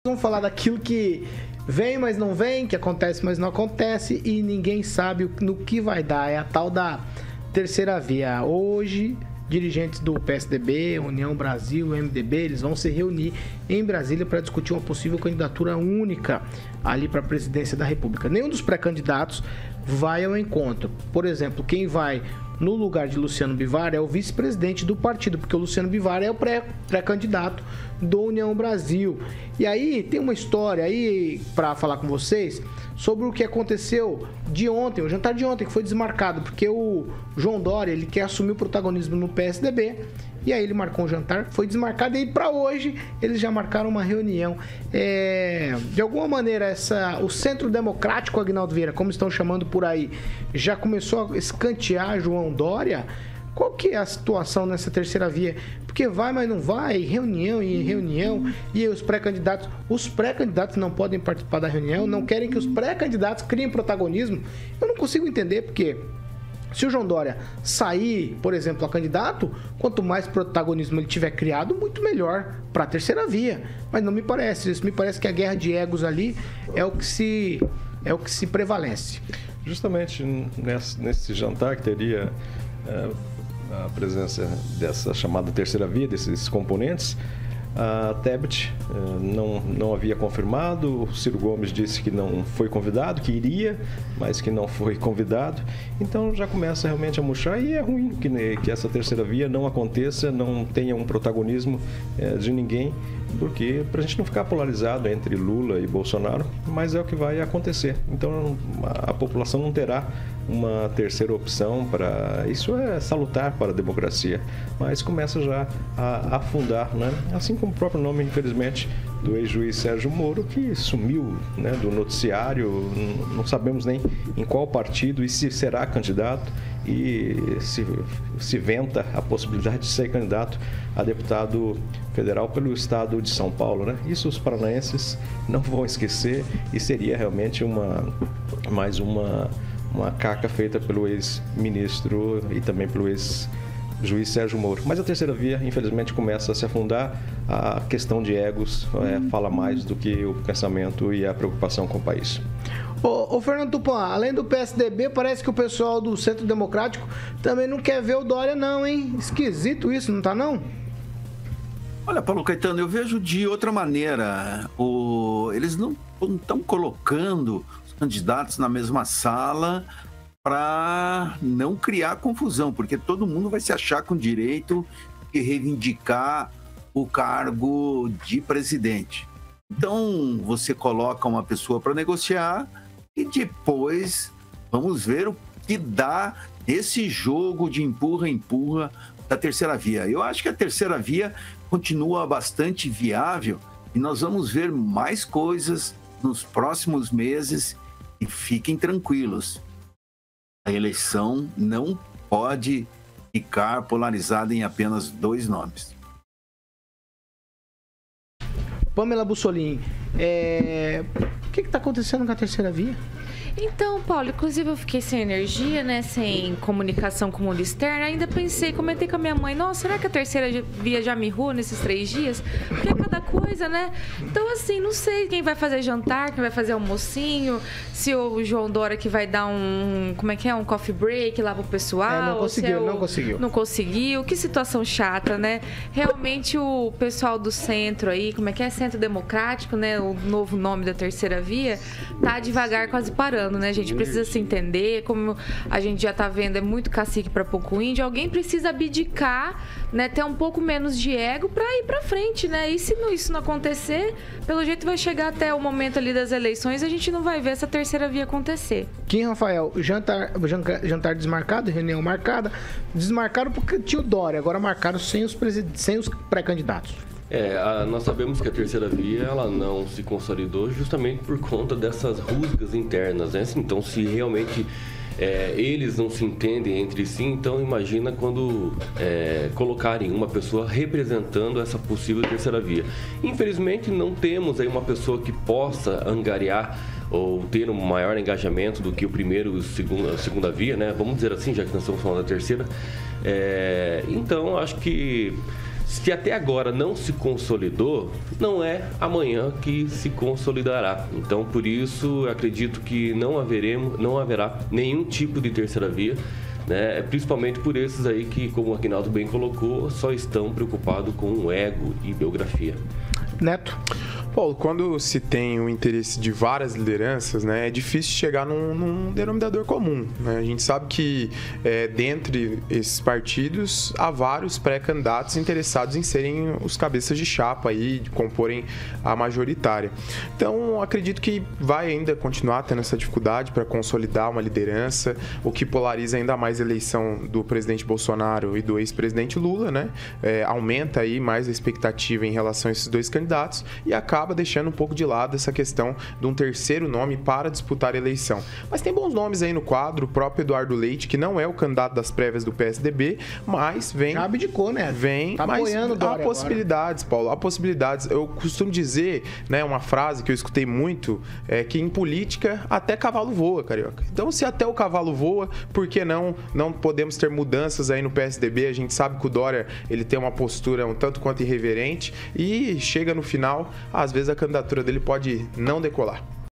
Vamos falar daquilo que vem, mas não vem, que acontece, mas não acontece e ninguém sabe no que vai dar. É a tal da terceira via. Hoje, dirigentes do PSDB, União Brasil, MDB, eles vão se reunir em Brasília para discutir uma possível candidatura única ali para a presidência da República. Nenhum dos pré-candidatos vai ao encontro. Por exemplo, quem vai no lugar de Luciano Bivar é o vice-presidente do partido, porque o Luciano Bivar é o pré-candidato do União Brasil. E aí tem uma história aí para falar com vocês sobre o que aconteceu de ontem, o jantar de ontem, que foi desmarcado, porque o João Dória, ele quer assumir o protagonismo no PSDB, e aí ele marcou um jantar, foi desmarcado, e aí para hoje eles já marcaram uma reunião. De alguma maneira, o Centro Democrático, Aguinaldo Vieira, como estão chamando por aí, já começou a escantear João Dória. Qual que é a situação nessa terceira via? Porque vai, mas não vai, reunião e reunião, e os pré-candidatos não podem participar da reunião, não querem que os pré-candidatos criem protagonismo. Eu não consigo entender, porque se o João Dória sair, por exemplo, a candidato, quanto mais protagonismo ele tiver criado, muito melhor para a terceira via. Mas não me parece isso, me parece que a guerra de egos ali é o que se prevalece. Justamente nesse jantar que teria a presença dessa chamada terceira via, desses componentes, a Tebet não havia confirmado, o Ciro Gomes disse que não foi convidado, que iria, mas que não foi convidado. Então já começa realmente a murchar, e é ruim que essa terceira via não aconteça, não tenha um protagonismo de ninguém, porque para a gente não ficar polarizado entre Lula e Bolsonaro, mas é o que vai acontecer. Então a população não terá uma terceira opção isso é salutar para a democracia, mas começa já a afundar, né? Assim como o próprio nome, infelizmente, do ex-juiz Sérgio Moro, que sumiu, né, do noticiário, não sabemos nem em qual partido e se será candidato, e se venta a possibilidade de ser candidato a deputado federal pelo estado de São Paulo, né? Isso os paranaenses não vão esquecer, e seria realmente mais uma caca feita pelo ex-ministro e também pelo ex-juiz Sérgio Moro. Mas a terceira via, infelizmente, começa a se afundar. A questão de egos fala mais do que o pensamento e a preocupação com o país. Ô Fernando Tupan, além do PSDB, parece que o pessoal do Centro Democrático também não quer ver o Dória não, hein? Esquisito isso, não tá não? Olha, Paulo Caetano, eu vejo de outra maneira. Eles não estão colocando candidatos na mesma sala para não criar confusão, porque todo mundo vai se achar com direito de reivindicar o cargo de presidente. Então, você coloca uma pessoa para negociar e depois vamos ver o que dá esse jogo de empurra-empurra da terceira via. Eu acho que a terceira via continua bastante viável e nós vamos ver mais coisas nos próximos meses. E fiquem tranquilos, a eleição não pode ficar polarizada em apenas 2 nomes. Pamela Bussolini, o que está acontecendo com a terceira via? Então, Paulo, inclusive eu fiquei sem energia, né, sem comunicação com o mundo externo. Ainda comentei com a minha mãe, nossa, será que a terceira via já mirrou nesses 3 dias? Porque é cada coisa, né? Então, assim, não sei quem vai fazer jantar, quem vai fazer almocinho, se o João Dória que vai dar um coffee break lá pro pessoal. Não conseguiu. Que situação chata, né? Realmente o pessoal do centro aí, Centro Democrático, né, o novo nome da terceira via, tá devagar, quase parando. Né? A gente precisa se entender, como a gente já está vendo, é muito cacique para pouco índio. Alguém precisa abdicar, né? Ter um pouco menos de ego para ir para frente, né? E se isso não acontecer, pelo jeito vai chegar até o momento ali das eleições, a gente não vai ver essa terceira via acontecer. Kim Rafael, jantar desmarcado, reunião marcada, desmarcaram porque tinha o Dória, agora marcaram sem os pré-candidatos. Nós sabemos que a terceira via ela não se consolidou justamente por conta dessas rusgas internas, né? Então, se realmente eles não se entendem entre si, então imagina quando colocarem uma pessoa representando essa possível terceira via. Infelizmente, não temos aí uma pessoa que possa angariar ou ter um maior engajamento do que o primeiro e a segunda via, né? Vamos dizer assim, já que nós estamos falando da terceira. Então, acho que Se até agora não se consolidou, não é amanhã que se consolidará. Então, por isso, acredito que não haverá nenhum tipo de terceira via, né? Principalmente por esses aí que, como o Aguinaldo bem colocou, só estão preocupados com o ego e biografia. Neto. Paulo, quando se tem o interesse de várias lideranças, né, é difícil chegar num denominador comum, né? A gente sabe que dentre esses partidos há vários pré-candidatos interessados em serem os cabeças de chapa aí, de comporem a majoritária. Então, acredito que vai ainda continuar tendo essa dificuldade para consolidar uma liderança, o que polariza ainda mais a eleição do presidente Bolsonaro e do ex-presidente Lula, né? Aumenta aí mais a expectativa em relação a esses dois candidatos e acaba deixando um pouco de lado essa questão de um terceiro nome para disputar a eleição. Mas tem bons nomes aí no quadro, o próprio Eduardo Leite, que não é o candidato das prévias do PSDB, mas vem... Já abdicou, né? Vem, tá mas há possibilidades, agora. Paulo, há possibilidades. Eu costumo dizer, né, uma frase que eu escutei muito, que em política até cavalo voa, carioca. Então, se até o cavalo voa, por que não podemos ter mudanças aí no PSDB? A gente sabe que o Dória, ele tem uma postura um tanto quanto irreverente e chega no final, às vezes a candidatura dele pode não decolar.